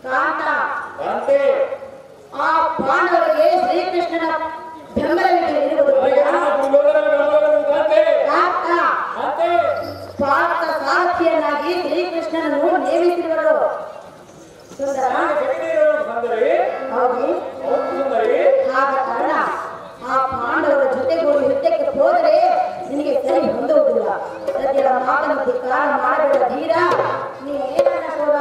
ಕಾಂತ ಆ ಪಾಂಡವರಿಗೆ ಶ್ರೀಕೃಷ್ಣನ ಬೆಂಬಲವಿರುವುದು ಪಾರ್ಥ ಸಾರಥಿಯನ್ನಾಗಿ ಶ್ರೀಕೃಷ್ಣನನ್ನು ನೇಮಿಸಿರುವರು. ಆದ ಕಾರಣ ಆ ಪಾಂಡವರ ಜೊತೆಗೂಡಿ ಯುದ್ಧಕ್ಕೆ ಹೋದರೆ ನಿನಗೆ ಸರಿ ಹೊಂದುವುದಿಲ್ಲ. ಸದ್ಯದ ಮಾತನ್ನು ಧಿಕ್ಕಾರ ಮಾಡಬೇಡ ಧೀರ. ನೀನೇನ ಕೂಡ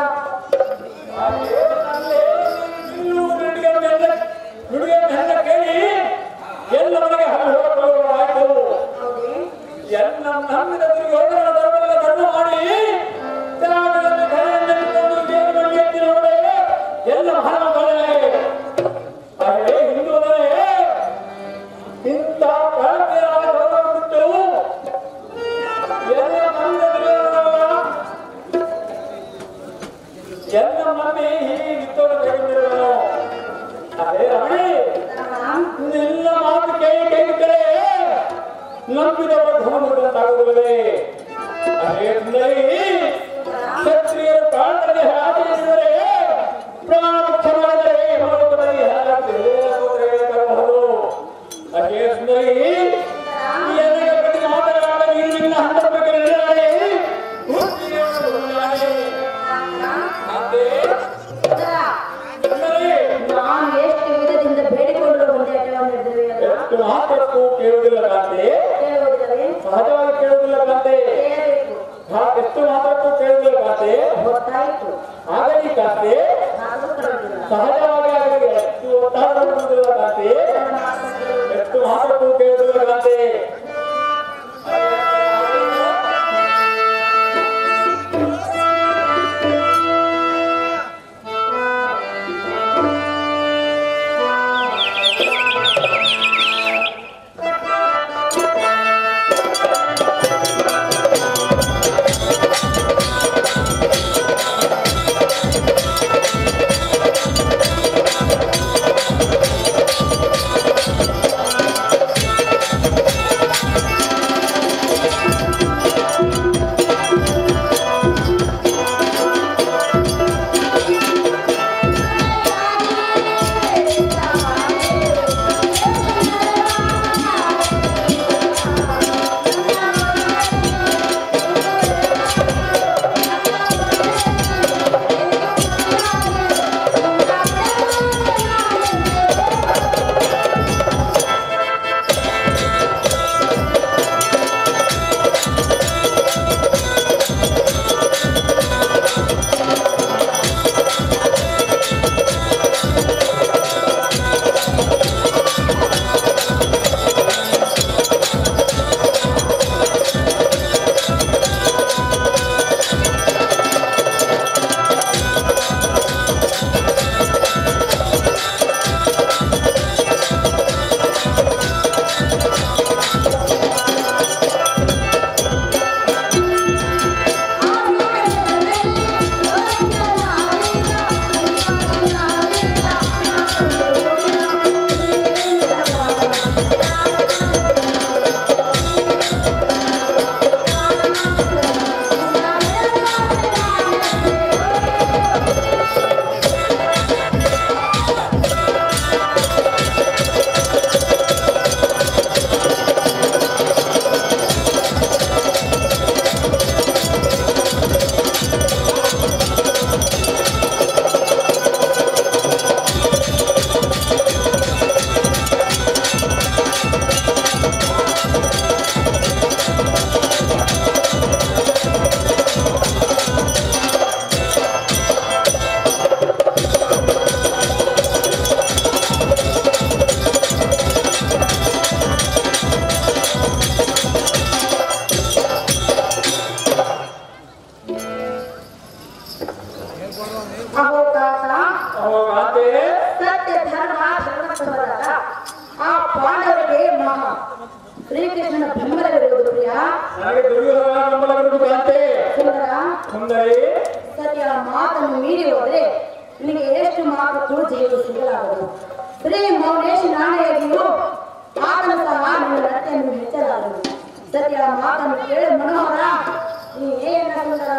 ಶ್ರೀಕೃಷ್ಣನ ಬೆಂಬಲವಿರುವುದು ಪ್ರಿಯ. ಸತ್ಯ ಮಾತನ್ನು ಮೀರಿ ಹೋದರೆ ನಿನಗೆ ಎಷ್ಟು ಮಾತು ಜೀವ ಸಿಗಲಾಗದು. ಶ್ರೀ ಮೌನೇಶ್ ನಾಣೆಯಾಗಿಯೂ ಆತನು ಸಹ ನಿನ್ನ ರತ್ತೆಯನ್ನು ಮೆಚ್ಚಲಾಗದು. ಸತ್ಯ ಮಾತನ್ನು ಕೇಳಿ ಮನೋಹರ ನೀ ಏನ ಸುಂದರ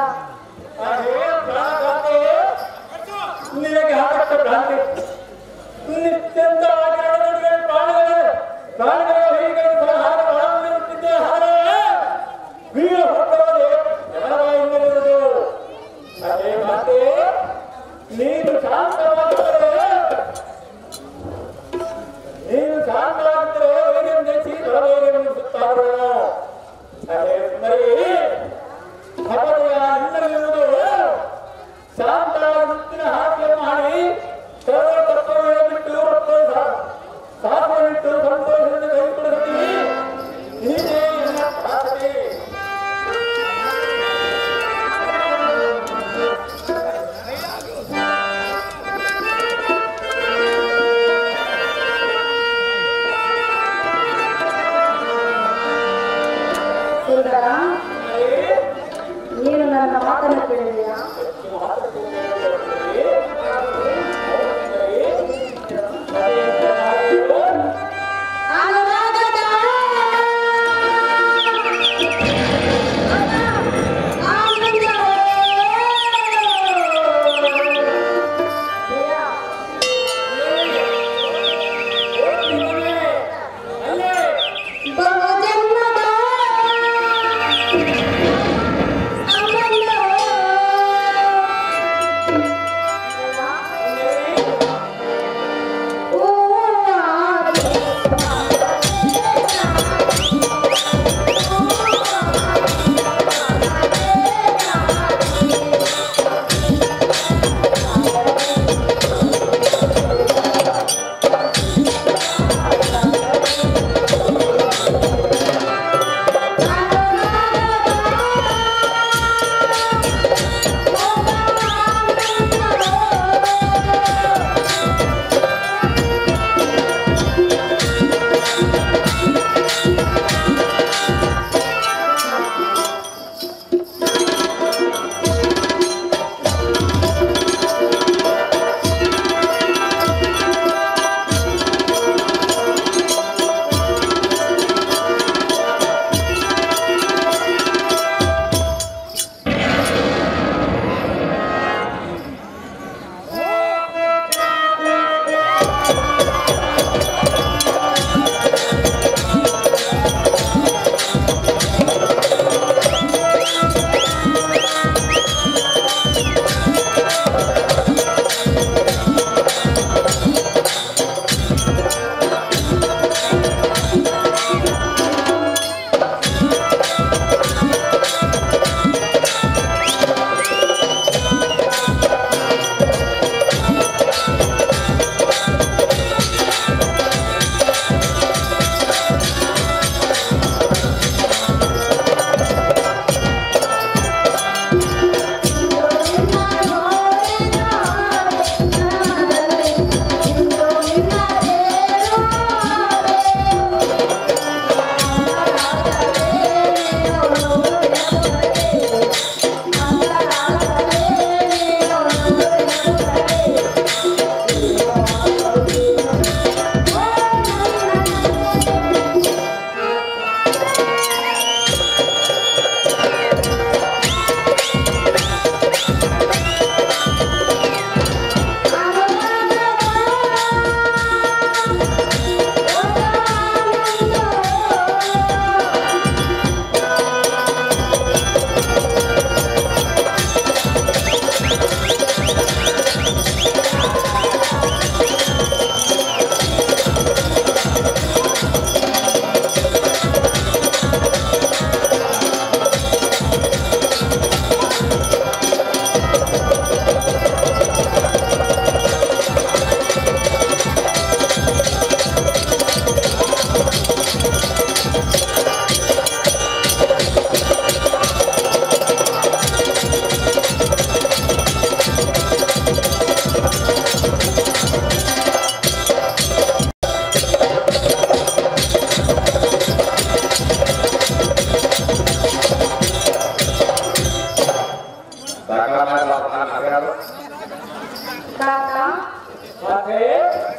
ನೀನು ನನ್ನ ಮಾತನ್ನು ಕೇಳಿದೆಯಾ?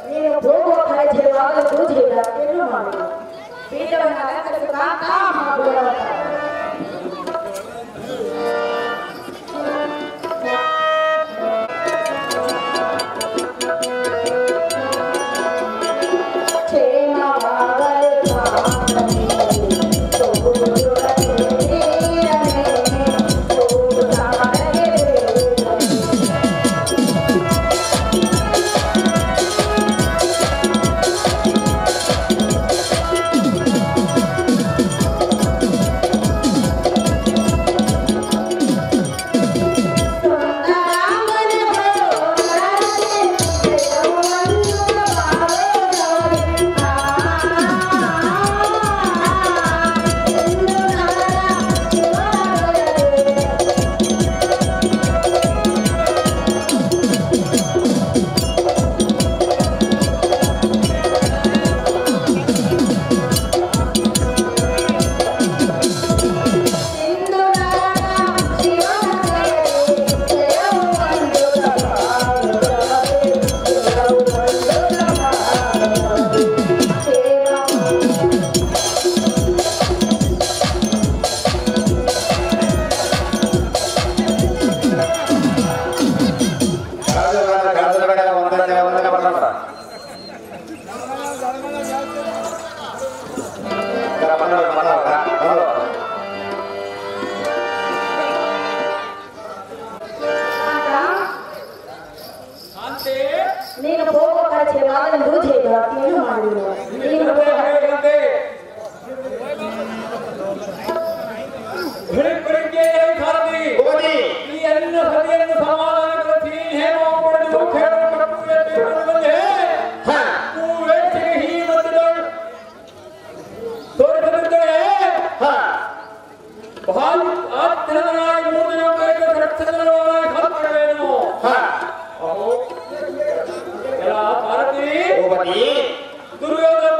ನೀನು ಹೋಗುವ ಕಾರ್ಯವಾಗಲು ಪೂಜೆಯಿಲ್ಲ ಏನು ಮಾಡಿ ಬೀಜವನ್ನು ಅಲಂಕರಿಸಿ ಕಾಕಾ ಮಾಡುವ ಕಡೆ ಒಂದನೇ ಬರೋಣ ನೀನು ಹೋಗೋ ಖರ್ಚಿಗೆ ಮಾತನ್ನು ಏನು ಮಾಡಿದ್ರು ದುರ್ಯೋಧನ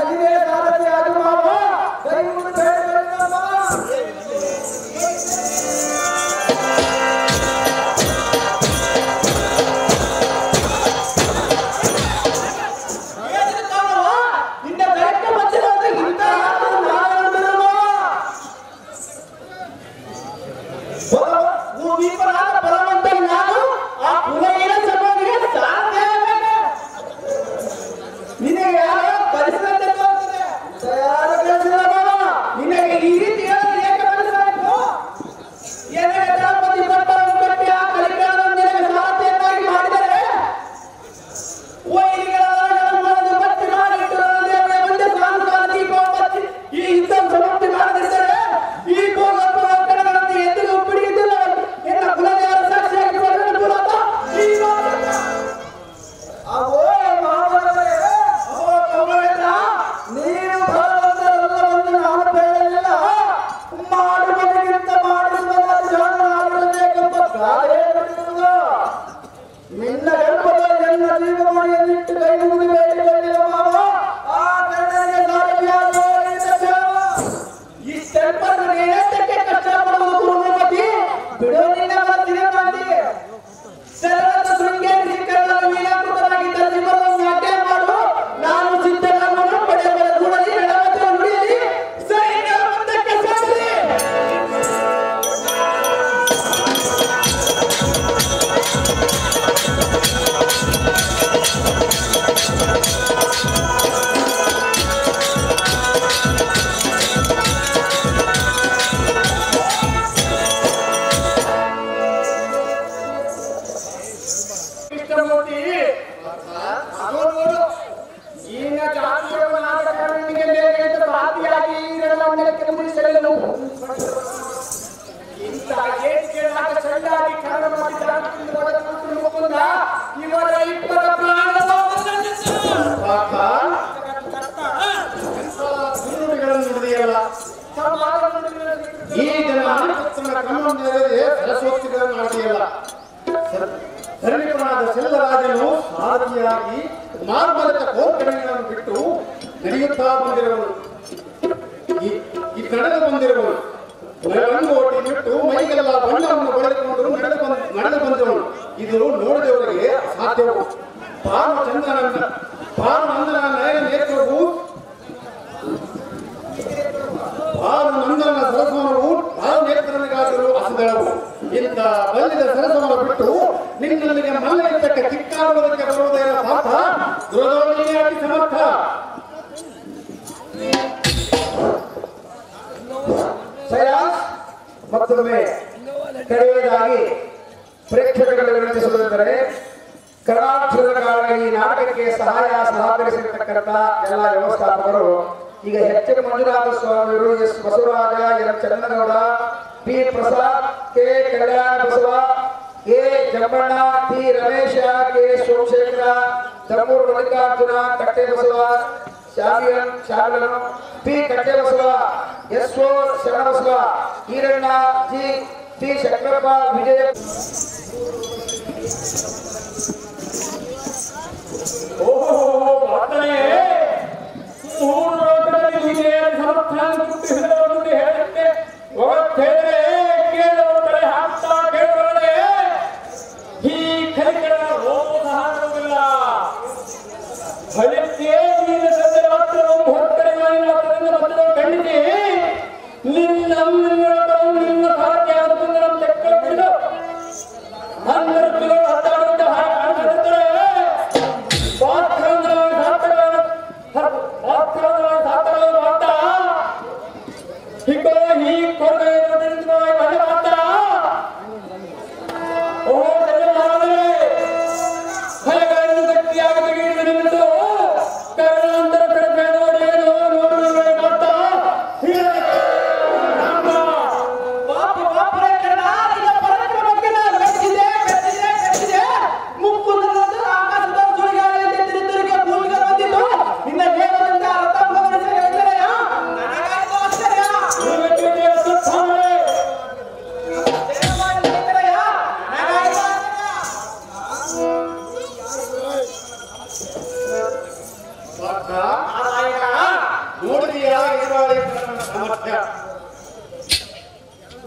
ನೀವೇ ಸಾರಥಿ ಆಗಿ ಮಾವ ಕೈ ಮುಗಿದು ಈ ಜನ ಸರಸ್ವತಿಗಳನ್ನು ಮಾಡಿಯಲ್ಲ ಧರ್ಮಿಕನಾದ ಶೆಲ್ಲರಾಜನು ಸಾರಥಿಯಾಗಿ ಮಾರ್ಗದ ಕೋರ್ಕಣೆಗಳನ್ನು ಬಿಟ್ಟು ನಡೆಯುತ್ತಾ ಬಂದಿರುವನು ಈ ನಡೆದು ಬಂದಿರುವನು ರಂಗೋಟಿ ಬಿಟ್ಟು ಮೈಗೆಲ್ಲ ಬಣ್ಣವನ್ನು ಬಳೆದುಕೊಂಡು ನಡೆದು ಬಂದವನು ಇದು ನೋಡಿದವರಿಗೆ ಸಾಧ್ಯವು ಭಾನುನಂದನ ನೇತ್ರವು ಭಾನುನಂದನ ಸರಸವನವು ನೇತ್ರನಿಗಾದರೂ ಅಸದಳವು ಇಂಥ ಬಲ್ಲಿದ ಸರಸವನ್ನು ಬಿಟ್ಟು ನಿನ್ನಲ್ಲಿಗೆ ಮಲ್ಲನಿದ್ದಕ್ಕೆ ಕಿಕ್ಕಾಡುವುದಕ್ಕೆ ಬರುವುದೇನ ಸಾಥ ದುರದೋಣಿಯೇ ಅತಿ ಸಮರ್ಥ ಮತ್ತೊಮ್ಮೆ ಕಡೆಯದಾಗಿ ಪ್ರೇಕ್ಷಕರಲ್ಲಿ ವಿನಂತಿಸುವುದೆಂದರೆ ಕರ್ನಾಟಕದ ಈ ನಾಟಕಕ್ಕೆ ಸಹಕರಿಸಿರ್ತಕ್ಕಂಥ ಎಲ್ಲ ವ್ಯವಸ್ಥಾಪಕರು ಈಗ ಎಚ್ ಮಂಜುನಾಥ ಸ್ವಾಮಿಗಳು S Basavaraja M Chandanagowda P Prasad K Kalyana Basava A Jambanna T Ramesha K Somashekhara ತಮ್ಮೂರು ಮಲ್ಲಿಕಾರ್ಜುನ ಕಟ್ಟೆ ಬಸವ ಶಾಮಿಯನ್ P Katte Basava S O Sharanabasava Iranna G T Shankarappa ವಿಜಯ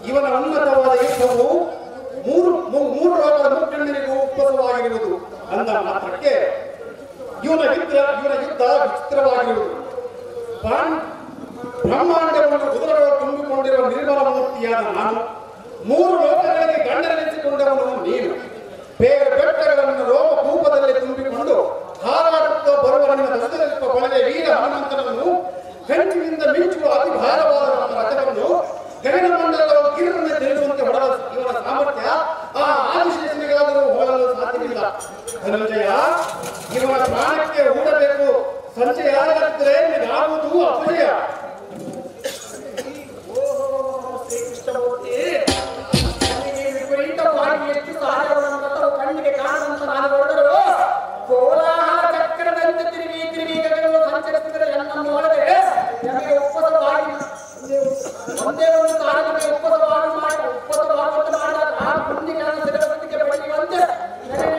ಇವನ ಉನ್ನತವಾದ ಯುದ್ಧವು ಮೂರು ಲೋಕದ ಮುಖಂಡರಿಗೂ ಉಪಸವಾಗಿರುವುದು ಅಂದ ಮಾತ್ರಕ್ಕೆ ಇವನ ಯುದ್ಧ ವಿಚಿತ್ರವಾಗಿರುವುದು. ಬ್ರಹ್ಮಾಂಡವನ್ನು ಉದರಗಳು ತುಂಬಿಕೊಂಡಿರುವ ನಿರ್ಮಲ ಮೂರ್ತಿಯಾದ ನಾನು, ಮೂರು ಲೋಕಗಳಿಗೆ ಗಂಡನೆನಿಸಿಕೊಂಡವನು ನೀನು. ಬೇರೆ ಬೆಟ್ಟಗಳನ್ನು ರೋಮಕೂಪದಲ್ಲಿ ತುಂಬಿಕೊಂಡು ಹಾರಾಡುತ್ತಾ ಬರುವ ನಿನ್ನ ದಶದಲ್ಪ ಬಲದ ವೀರ ಹನುಮಂತನನ್ನು, ಕಂಚಿನಿಂದ ಮಿಂಚುವ ಅತಿ ಭಾರವಾದ ನಮ್ಮ ರಥವನ್ನು ಗಗನ ಮಂಡಲದ ಕಿರಣವನ್ನು ತಿಳಿಸುವಂತೆ ಹೊಡೆದ ಇವನ ಸಾಮರ್ಥ್ಯ ಆ ಆದಿಶೇಷನಿಗಾದರೂ ಹೋಗಲು ಸಾಧ್ಯವಿಲ್ಲ. ಧನಂಜಯ, ಇವನ ಪ್ರಾಣಕ್ಕೆ ಹೂಡಬೇಕು. ಸಂಜೆ ಯಾರಾಗುತ್ತದೆ ನಿನಗಾಗುವುದು ಅಪಜಯ. ವಿಪರೀತವಾಗಿ ಎಷ್ಟು ಸಹಾಯವನ್ನು ಕಣ್ಣಿಗೆ ಕಾಣುವಂತ ನಾನು ಹೊರಡಲು ಕೋಲಾಹಲ ಚಕ್ರದಂತೆ ತಿರುಗಿ ಸಂಚರಿಸಿದರೆ ನನ್ನನ್ನು ನೋಡದೆ ನಮಗೆ ಉಪಸವಾಗಿಲ್ಲ. ಒಂದೇ ಒಂದು ಕಾರಣಕ್ಕೆ ಉಪಸವಾಗುವಂತೆ ಮಾಡಿದಾಗ ಮುಂದಿನ ಸಿದ್ಧಪಡಿಕೆ ಬಳಿಯುವಂತೆ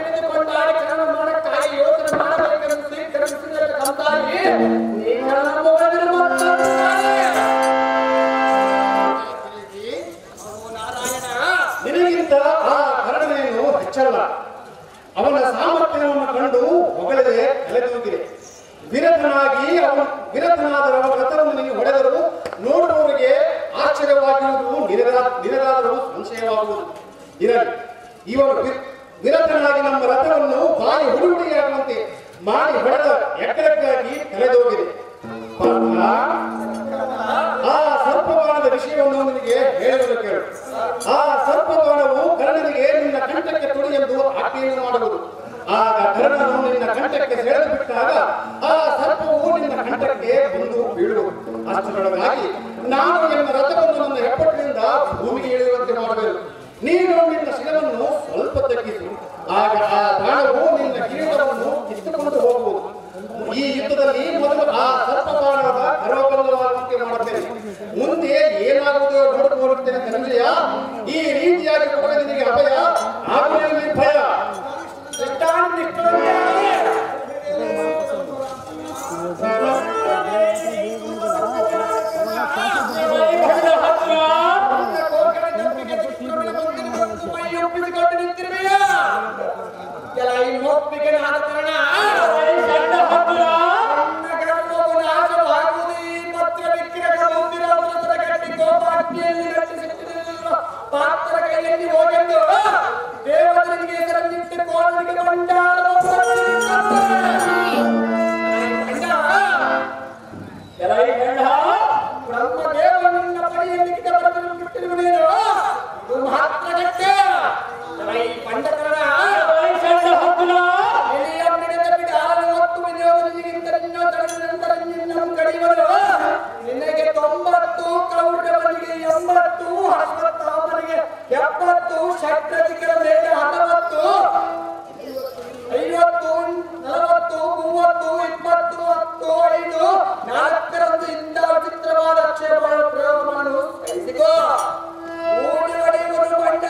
ನಡೆದುಕೊಂಡಾಗ ಕೆಲವು ಮಾಡಕ್ಕಾಗಿ ಯೋಚನೆ ಮಾಡಬೇಕೆಂದು ಸ್ವೀಕರಿಸಿದ ಕಂತಾಗಿ ನಿನಗಿಂತ ಆ ಕರ್ಣನೇನು ಹೆಚ್ಚಲ್ಲ. ಅವನ ಸಾಮರ್ಥ್ಯವನ್ನು ಕಂಡು ಹೊಗಳದೆ ತಲೆದೂಗಿದೆ. ವಿರತನಾದ ಅವನ ರಥವನ್ನು ನೀವು ಹೊಡೆದರು ನೋಡುವವರಿಗೆ ಆಶ್ಚರ್ಯವಾಗಿರುವುದು, ನಿನಗಾದರೂ ಸಂಶಯವಾಗುವುದು. ಇರಲಿ, ಇವನು ವಿರತನಾಗಿ ನಮ್ಮ ರಥವನ್ನು ಬಾಯಿ ಹುಡುಗುಡಿಯಾಗುವಂತೆ ಮಾಡಿ ಹೊಡೆದ ಎಕ್ಕಡಕ್ಕಾಗಿ ತಲೆದೋಗಿದೆ. ಆ ಸರ್ಪಬಾಣದ ವಿಷಯವನ್ನು ನಿನಗೆ ಹೇಳುವುದು ಕೇಳು. ಆ ಸರ್ಪಬಾಣವು ಕರ್ಣನಿಗೆ ನಿನ್ನ ಕಂಠಕ್ಕೆ ತುಡಿ ಎಂದು ಆಜ್ಞೆಯನ್ನು ಮಾಡುವುದು. ಆಗ ಕರ್ಣನು ನಿನ್ನ ಕಂಠಕ್ಕೆ ಸೆಳೆದು ಬಿಟ್ಟಾಗ ಆ ಸರ್ಪವು ನಿನ್ನ ಕಂಠಕ್ಕೆ ಬಂದು ಬೀಳುವುದು. ಅಷ್ಟರೊಳಗಾಗಿ ನಾನು ನಿನ್ನ ರಥವನ್ನು ನನ್ನ ಹೆಪ್ಪಟ್ಟಿನಿಂದ ಭೂಮಿಗೆ ಇಳಿಯುವಂತೆ ಮಾಡಬೇಕು. ನೀನು ನಿನ್ನ ಶಿರವನ್ನು ಸ್ವಲ್ಪ ತಗ್ಗಿಸು. ಆಗ ಆ ಬಾಣವು ನಿನ್ನ ಕಿರೀಟವನ್ನು ಕಿತ್ತುಕೊಂಡು ಹೋಗುವುದು. ಈ ಯುದ್ಧದಲ್ಲಿ ಮೊದಲು ಆ ಸರ್ಪಬಾಣದ ಕರವಬಲ್ಲವಾಗುವಂತೆ ಮಾಡುತ್ತೇನೆ. ಮುಂದೆ ಏನಾಗುವುದೋ ನೋಡಿಕೊಳ್ಳುತ್ತೇನೆ. ಧನಂಜಯ, ಈ ರೀತಿಯಾಗಿ ಕೊಡದೆ ನಿನಗೆ ಅಭಯ, ಆಮೇಲೆ ನಿರ್ಭಯ. ಪಾತ್ರ ಕೈಯಲ್ಲಿ ಹೋಗೆಂದು ದೇವರಿಗೆ ಹೆಸರನ್ನಿಟ್ಟು ಕೋಣನಿಗೆ ಬ್ರಹ್ಮದೇವನಿಂದ ಪಡೆಯಲ್ಲಿ ಬಿಟ್ಟಿರುವುದೇನು ಇದು ಮಹಾತ್ಮ ಗಟ್ಟೆ ಪಂಡಕರಣ ನಿನಗೆ 90 ಕೌರವನಿಗೆ 80 ಅಶ್ವತ್ಥಾಮನಿಗೆ 70 ಶಕ್ರತಿಕರ ಮೇಲೆ 60 50 40 30 20 10 5 4ರಂದು ಇಂಥ ವಿಚಿತ್ರವಾದ ಆಕ್ಷೇಪಗಳ ಪ್ರಯೋಗವನ್ನು ಕೈಸಿಕೋ. ಓಡಿ ಹೊಡೆಯುವುದು ಬಂಡ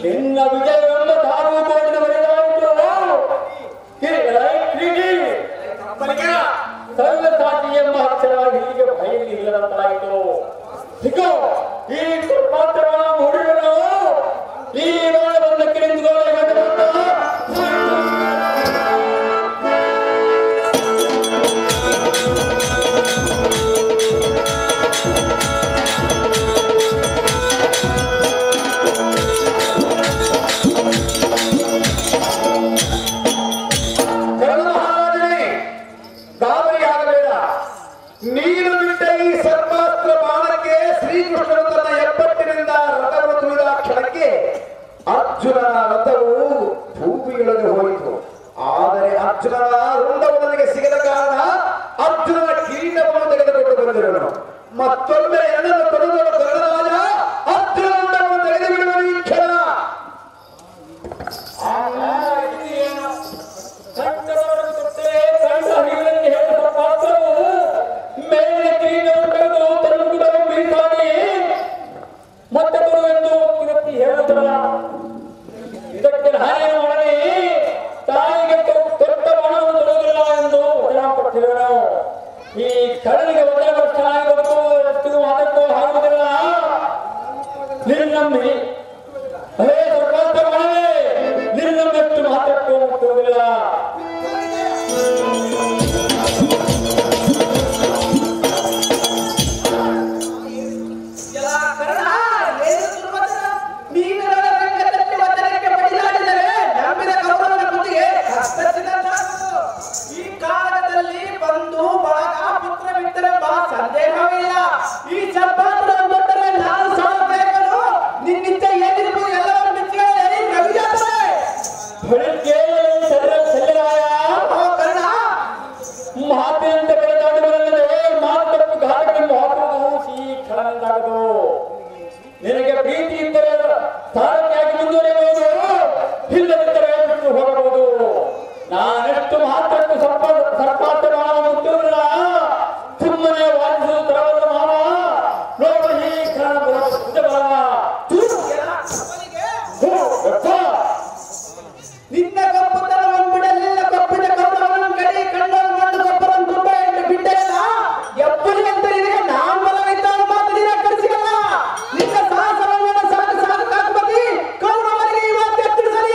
ನಿನ್ನ ವಿಜಯವನ್ನು ತಾವು ಸರ್ವಸಾಟಿ ಎಂಬ ಅಕ್ಷರ ಹೀಗೆ ಭಯಲ್ಲಿ ಇಲ್ಲದಂತಾಯಿತು. ಈ ಪಾತ್ರವನ್ನು ಹುಡುಗರು ಈ ಬಂದಕ್ಕೆ ನಿಂತು ನೀನು ಬಿಟ್ಟ ಈ ಸರ್ವಾಸ್ತ್ರ ಬಾಣಕ್ಕೆ ಶ್ರೀಕೃಷ್ಣನು ತನ್ನ ಹೆಬ್ಬಟ್ಟಿನಿಂದ ರಥವನ್ನು ತುಳಿದ ಕ್ಷಣಕ್ಕೆ ಅರ್ಜುನನ ರಥವು ಭೂಮಿಯೊಳಗೆ ಹೋಯಿತು. ಆದರೆ ಅರ್ಜುನನ ರುಂಡವನಿಗೆ ಸಿಗದ ಕಾರಣ ಅರ್ಜುನನ ಕಿರೀಟವನ್ನು ತೆಗೆದುಕೊಂಡು ಬಂದಿರುವನು. ಮತ್ತೊಮ್ಮೆ ಎಣ್ಣನ್ನು ತೊಡೆದವನು ಧರ್ಮರಾಜ ಅರ್ಜುನ ರುಂಡವನ್ನು ತೆಗೆದು ಬಿಡುವ ಈ ಕ್ಷಣ. ಮತ್ತೆ ಬರುವೆಂದು ಕಿರತಿ ಹೇಳುವುದಲ್ಲ. ಇದಕ್ಕೆ ಹಾನಿ ಮಾಡಿ ತಾಯಿಗೆ ದೊಡ್ಡ ಹಣವನ್ನು ತೊಡುವುದಿಲ್ಲ ಎಂದು ವಚನ ಕೊಟ್ಟಿರುವನು. ಈ ಕರಳಿಗೆ ಒಳ್ಳೆಯ ಚೆನ್ನಾಗಿರೋದು ಎಷ್ಟು ಅದಕ್ಕೂ ಆಗುವುದಿಲ್ಲ. ನಿರ್ನಂಬಿ ಅದೇ ಸರ್ವಾಸ್ತ್ರ ಮಾಡಲೇ ನಿರ್ನಂಬೆಷ್ಟು ಮಾತ್ರಕ್ಕೂ ಮುಟ್ಟುವುದಿಲ್ಲ. ಈ ಕಾಲದಲ್ಲಿ ಬಂದು ಬಳಗ ಪುತ್ರ ಮಿತ್ರರೆಂಬ ಸಂದೇಹವಿಲ್ಲ. ಈ ಚಪ್ಪಾತ್ರ ಬಂದರೆ ನಾನು ಸಾಗಬೇಕನು ನಿನ್ನಿಂದ ಏನಿರ್ಬೋದು ಎಲ್ಲರೂ ಮಿತ್ರರಲ್ಲಿ ರವಿಜಾತ್ರೆ ಮಾತಿನಿಂದ ಬೆಳೆದಾಡುವುದಲ್ಲದೆ ಮಾತಪ್ಪು ಘಾತಗಳನ್ನು ಹಾಕುವುದು ಶೀಘ್ರವೆಂದಾಗದು. ನಿನಗೆ ಪ್ರೀತಿ ಇದ್ದರೆ ತಾರತಿಯಾಗಿ ಮುಂದುವರಿಯಬಹುದು, ಇಲ್ಲದಿದ್ದರೆ ಬಿಟ್ಟು ಹೋಗಬಹುದು. ನಾನೆಷ್ಟು ಮಾತ್ರಕ್ಕೂ ಸರ್ಪಾತ್ರ ಮುಟ್ಟುವುದಿಲ್ಲ. ಸುಮ್ಮನೆ ವಾದಿಸುವುದು ತರವಲ್ಲ ಮಾವ. ನೋಡು ಈ ಕಾರಣ ನಿನ್ನ ಕಪ್ಪುತನವನ್ನು ಬಿಡಲಿಲ್ಲ. ಕಪ್ಪಿನ ಕಬ್ಬರವನ್ನು ಕಡಿ ಕಣ್ಣನ್ನು ಕಂಡು ಕಬ್ಬರನ್ನು ತುಂಬ ಎಂದು ಬಿಟ್ಟಲ್ಲ. ಎಪ್ಪಲಿಗಂತ ನಿನಗೆ ನಾನು ಬಲವಿದ್ದಾಗ ಮಾತು ನೀನ ಕಳಿಸಿಲ್ಲ. ನಿನ್ನ ಸಾಹಸವನ್ನು ಸಾಕು ಕಾಕುಪತಿ ಕೌರವರಿಗೆ ಈ ಮಾತು ಎತ್ತರಿಸಲಿ.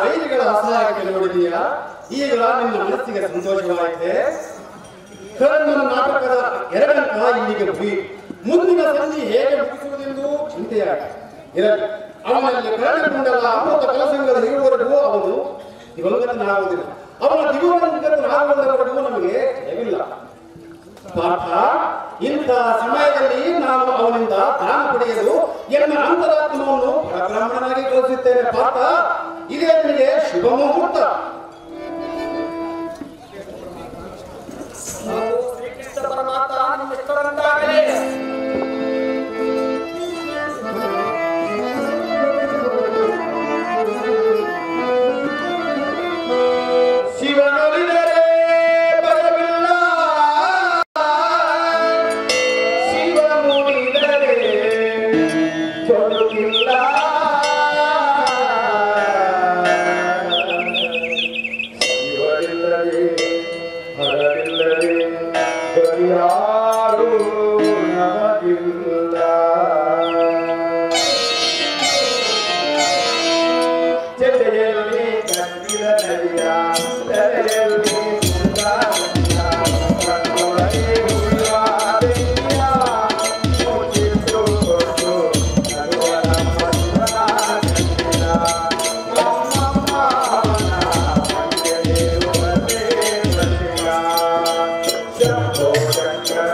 ಬೈಲಿಗಳ ಅಸಹಾಯಕ್ಕೆ ನೋಡಿದೀಯಾ? ಈಗ ನಿನ್ನ ಮನಸ್ಸಿಗೆ ಸಂತೋಷವಾಯಿತೆ. ಕರ್ಣನ ನಾಟಕದ ಎರಡಂಕ ಇಲ್ಲಿಗೆ ಮುಗಿ. ಮುಂದಿನ ಸಂಧಿ ಹೇಗೆ ಮುಗಿಸುವುದೆಂದು ಚಿಂತೆಯಾಗಿ ಇರಲಿ. ಅವನಲ್ಲಿ ಕರ್ಣಗೊಂಡಲ್ಲ ಅಮೃತ ಕಲಸಂಗದ ಇರುವವರೆಗೂ ಅವನು ದಿವಂಗತನಾಗುವುದಿಲ್ಲ. ಅವನ ದಿವಂಗತನಾಗುವುದರವರೆಗೂ ನಮಗೆ ಜಯವಿಲ್ಲ. ಪಾಠ ಇಂಥ ಸಮಯದಲ್ಲಿ ನಾನು ಅವನಿಂದ ದಾನ ಪಡೆಯಲು ಎನ್ನ ಅಂತರಾತ್ಮವನ್ನು ಪರಬ್ರಾಹ್ಮಣನಾಗಿ ಕಳಿಸುತ್ತೇನೆ. ಪಾಠ ಇದೇ ನಿನಗೆ ಶುಭ ಮುಹೂರ್ತ. ಶ್ರೀಕೃಷ್ಣ ಪರಮಾತ್ಮ ನಿಮ್ಮ ಇಷ್ಟರಂತಾಗಲಿ. ಶಿವನೊಲಿದರೆ ಬರವಿಲ್ಲ, ಶಿವ ಮುನಿದರೆ ಚೊಲುಕಿಲ್ಲ. ಶಿವನಿಲ್ಲದೆ ಹರವಿಲ್ಲದೆ ಗರಿಯಾರು ನಮಗಿಲ್ಲ. ಚೆಲ್ಲೆಯಲ್ಲಿ ಕಂದಿದ ನದಿಯ ತೆರೆಯಲ್ಲಿ ಸುಂದರನಿಯ ಕಣ್ಣೊಳಗೆ ಉಳ್ಳುವಾದೆಯ ಮುಚ್ಚಿಟ್ಟು ಕೊಟ್ಟು ನಗುವ ನಮ್ಮ ಶಿವನ ನಮ್ಮಮ್ಮ ಅವನ ಮಂಗೆಯಿರುವುದೇ ಬಂದಿಲ್ಲ. ಶಂಭೋ ಶಂಕರ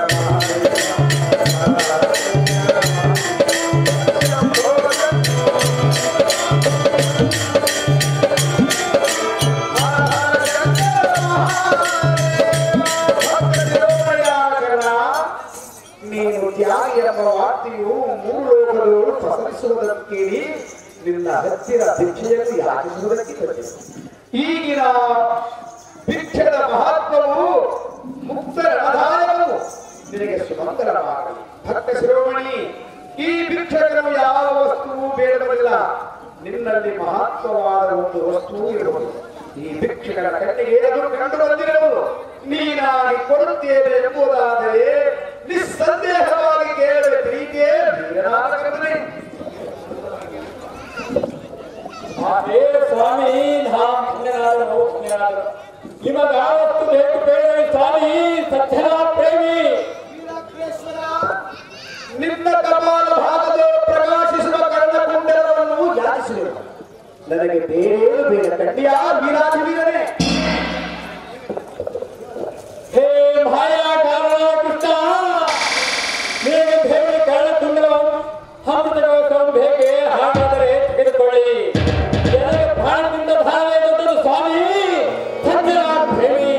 ನೀನು ತ್ಯಾಗಿ ಎಂಬ ವಾರ್ತೆಯು ಮೂರು ಲೋಕದವರು ಪಸರಿಸುವುದನ್ನು ಕೇಳಿ ನಿನ್ನ ಹತ್ತಿರ ಭಿಕ್ಷೆಯನ್ನು ಯಾಚಿಸುವುದಕ್ಕೆ ಬಂದಿದೆ. ಈಗಿನ ಭಿಕ್ಷದ ಮಹತ್ವವು ಮುಕ್ತ ರಣದಾಯಕವು ನಿನಗೆ ಸುಮಂಗಲವಾಗಲಿ. ಭಕ್ತ ಶಿರೋಮಣಿ, ಈ ಭಿಕ್ಷಕರು ಯಾವ ವಸ್ತುವು ಬೇಡಬಲ್ಲ. ನಿನ್ನಲ್ಲಿ ಮಹತ್ವವಾದ ಒಂದು ವಸ್ತು ಇರುವುದು. ಈ ಭಿಕ್ಷಕರ ಕಣ್ಣಿಗೆ ಎದುರು ಕಂಡು ಬಂದಿರುವುದು. ನೀನಾಗಿ ಕೊಡುತ್ತೇನೆ ಎಂಬುದಾದರೆ ನಿಸ್ಸಂದೇಹವಾಗಿ ಕೇಳಲು ಪ್ರೀತಿಯೇ ವೀರನಾದ ಕರ್ತನೆ. ಯಾವತ್ತು ಬೇಕು ಬೇಡ ಸ್ವಾಮಿ ಸತ್ಯನ ಪ್ರೇಮಿ. ನಿನ್ನ ಕಪಾಲ ಭಾಗದ ಪ್ರಕಾಶಿಸುವ ಕರ್ಣಕುಂಡಲವನ್ನು ಯಾಚಿಸಿದರು. ನನಗೆ ಬೇರೆ ಬೇಡ ಕಡ್ಡಿಯ ವೀರಾಧಿ ವೀರನೇ. ಹೇ ಮಾಯಾ ಕಾರಣ ಕೃಷ್ಣ, ನಿನಗೆ ಬೇರೆ ಕರ್ಣಕುಂಡಲವನ್ನು ಹಂಸಗೋಸ್ಕರ ಬೇಕೆ, ಹಾಗಾದರೆ ತೆಗೆದುಕೊಳ್ಳಿ. ನನಗೆ ಪ್ರಾಣದಿಂದ ಧಾರಣೆ ದೊಡ್ಡದು ಸ್ವಾಮಿ ಸತ್ಯನ ಪ್ರೇಮಿ.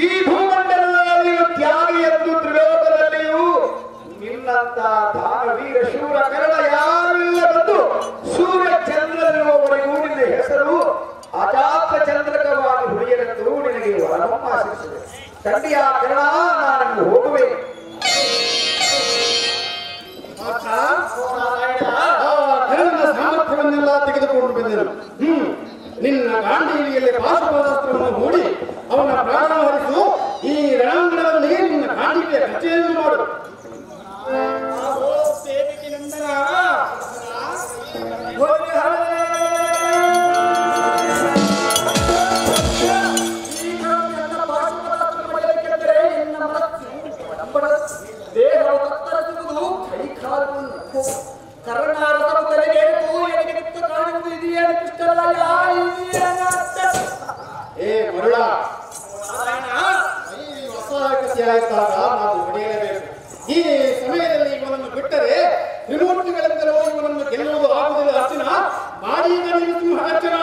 ಈ ಭೂಮಂಡಲದಲ್ಲಿಯೂ ತ್ಯಾಗಿ ಎಂದು ತ್ರಿಲೋಕದಲ್ಲಿಯೂ ನಿನ್ನಂತ ದಾನವೀರ ಶೂರ ಕರ್ಣ ಯಾರಿಲ್ಲದಂದು ಸೂರ್ಯ ಚಂದ್ರನಿರುವವರೆಗೂ ನಿನ್ನ ಹೆಸರು ಅಜಾತ ಚಂದ್ರಕವಾಗಿ ಹುಡುಗಿಯರೆಂದು ನಿನಗೆ ವರಮಾಶಿಸಿದೆ. ಕಡ್ಡಿಯ ಕರ್ಣ, ನಾನು ಹೋಗುವೆ. ಕರ್ಣನ ಸಾಮರ್ಥ್ಯವನ್ನೆಲ್ಲ ತೆಗೆದುಕೊಂಡು ಬಂದನು. ನಿನ್ನ ಗಾಂಡೀವಿಯಲ್ಲಿ ಪಾಶುಪದಾಸ್ತ್ರವನ್ನು ಹೂಡಿ ಅವನ ಪ್ರಾಣ ಹರಿಸು. ಈ ರಣಾಂಗಣದಲ್ಲಿ ನಿನ್ನ ಗಾಂಡೀವಿಯ ಕಚೇರಿಯನ್ನು ಮಾಡು. ಏ ಮರುಳ, ಅಸಹ್ಯತೆಯಾಯಿತಾಗ ನಾವು ಹೊಡೆಯಲೇಬೇಕು. ಈ ಸಮಯದಲ್ಲಿ ಇವನನ್ನು ಬಿಟ್ಟರೆ ತ್ರಿಮೂರ್ತಿಗಳಿಂದಲೂ ಇವನನ್ನು ಗೆಲ್ಲುವುದು ಆಗುವುದಿಲ್ಲ. ಅರ್ಜುನ ಮಾಡಿ ನೀನು ಸಿಂಹ ಅರ್ಜುನ.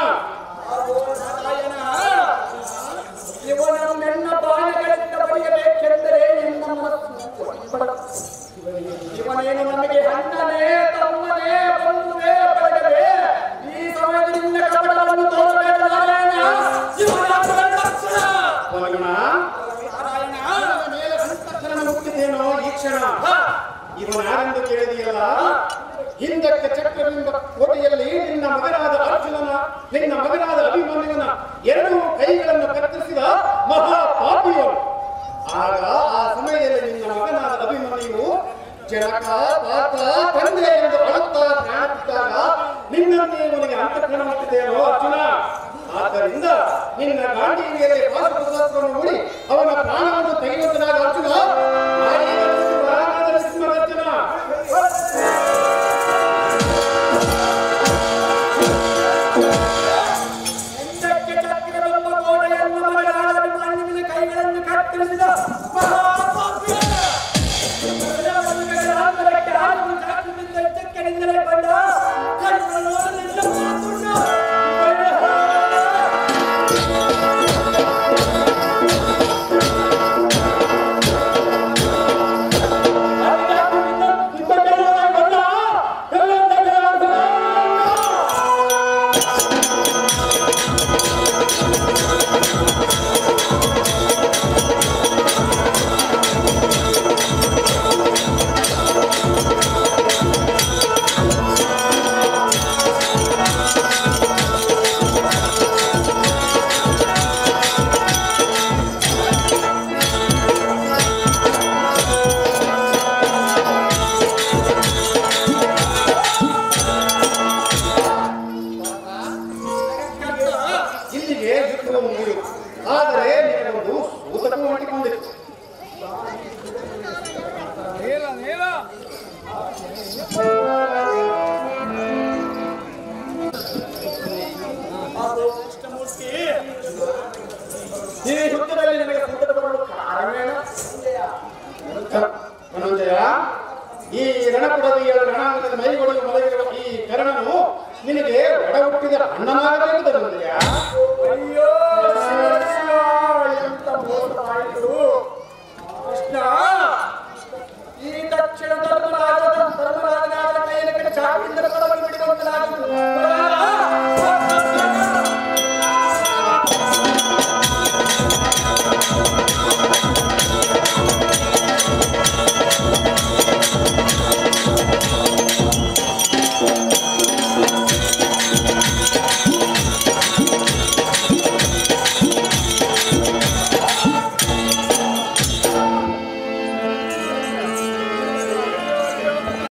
ಇವನನ್ನ ಬಾಣಗಳಿಂದ ಬರೆಯಬೇಕೆಂದರೆ ಇವನೇನು ನಮಗೆ ಅಣ್ಣನೇ ತಮ್ಮನೇ ಬಂಧುವೇ ಬರಗವೇ. ಈ ಸಮಯದಿಂದ ಕಪಟವನ್ನು ತೋರಬೇಡ ನಾರಾಯಣ. ಮೇಲೆ ಅಂತಃಕರಣ ಮುಟ್ಟಿದೇನೋ ಈ ಕ್ಷಣ. ಇವನಾರೆಂದು ಕೇಳಿದೆಯಲ್ಲ, ಹಿಂದಕ್ಕೆ ಚಕ್ರಬಿಂಬ ಕೋಟೆಯಲ್ಲಿ ನಿನ್ನ ಮಗನಾದ ಅರ್ಜುನನ, ನಿನ್ನ ಮಗನಾದ ಅಭಿಮನ್ಯುವನ ಎರಡೂ ಕೈಗಳನ್ನು ಕತ್ತರಿಸಿದ ಮಹಾ ಪಾಪಿಯವನು. ಆಗ ಆ ಸಮಯದಲ್ಲಿ ನಿನ್ನ ಮಗನಾದ ಅಭಿಮನ್ಯುವು ಜನಕ ಪಾತ ತಂದೆ ಎಂದು ಅಳುತ್ತಾ ಪ್ರಾರ್ಥಿಸಿದಾಗ ನಿನ್ನನ್ನೇ ಇವನಿಗೆ ಅಂತಃಕರಣ ಮುಟ್ಟಿದೆಯೋ ಅರ್ಜುನ. ಆದ್ದರಿಂದ ನಿನ್ನ ಗಾಂಡೀವಿಯಲ್ಲಿ ಪಾಶುಪದಾಸ್ತ್ರವನ್ನು ಹೂಡಿ ಅವನ ಪ್ರಾಣವನ್ನು ತೆಗೆಯುವುದನಾದ ಅರ್ಜುನ. ಅರ್ಜುನ ಕೈಗಳನ್ನು ಕತ್ತರಿಸಿದ ಬಂದ ಈ ರಣಪುರದ ರಣಾಂಗದ ಮೈಗೊಡೆಯುವ ಮಲಗಿರುವ ಈ ಕರ್ಣನು ನಿನಗೆ ಒಡ ಹುಟ್ಟಿದ ಅಣ್ಣನಾಗಬೇಕು ಧರ್ಮದಯ್ಯ. ಅಯ್ಯೋ ಎಂತ ಮೋಸವಾಯಿತು ಕೃಷ್ಣ. ಈ ದಕ್ಷಿಣ ಧರ್ಮರಾಜನ ಕೈಯಲ್ಲಿ ಚಾಪಿಂದರ ಪರವಾಗಿ ಬಿಡುವಂತನಾಗುವುದು